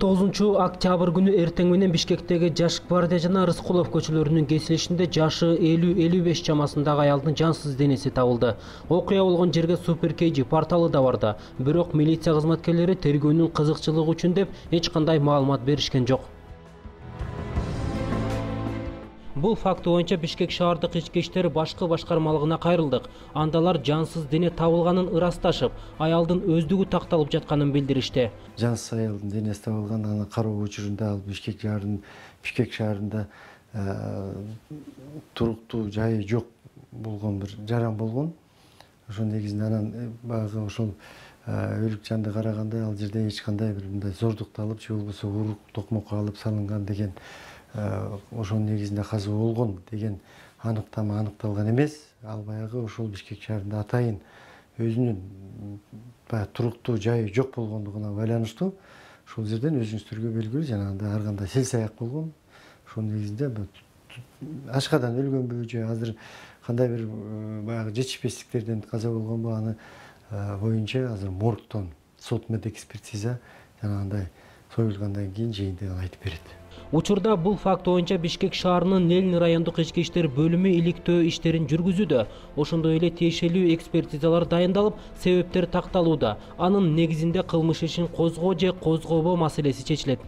19 октябрь күнү эртең менен Бишкектеги Жаш гвардия жана Рыскулов көчөлөрүнүн кесилишинде жашы 50-55 чамасындагы аялдын жансыз денеси табылды. Окуя болгон жерге Супер KG порталы да барды. Бирок милиция кызматкерлери тергөөнүн кызыкчылыгы үчүн деп эч кандай маалымат беришкен жок. Бул факт боюнча Бишкек шаардык ички иштер башкы башкармалыгына кайрылдык. Андалар жансыз дене табылганын ырасташып, аялдын өздүгү такталып жатканын билдиришти. Жансыз аялдын денеси табылган, аны кароо учурунда ал Бишкек шаарында туруктуу жайы жок болгон бир жаран болгон. Ошол негизинде анан баягы ошол өлүк жанды караганда ал жерде эч кандай бир мындай зордукталып, же болбосо урук токмокко алып салынган деген ошонун негизинде каза болгон деген аныктама аныкталган эмес. Ал баягы ошол Бишкек шаарында атайын өзүнүн баягы туруктуу жайы жок болгондугуна байланыштуу ошол жерден өзүңүздөргө белгилүү жанагындай ар кандай селсаяк болгон. Ошол негизинде ашкадан өлгөнбү же азыр кандай бир баягы жетишпестиктерден каза болгонбу, аны боюнча азыр моргтон сот медэкспертиза жанагындай союлгандан кийин жыйынтыгын айтып берет. Учурда бул факт боюнча Бишкек шаарынын Ленин райондук ички иштер бөлүмү иликтөө иштерин жүргүзүүдө. Ошондой эле тиешелүү экспертизалар дайындалып, себептер такталууда. Анын негизинде кылмыш ишин козгоо же козгобоо маселеси чечилет.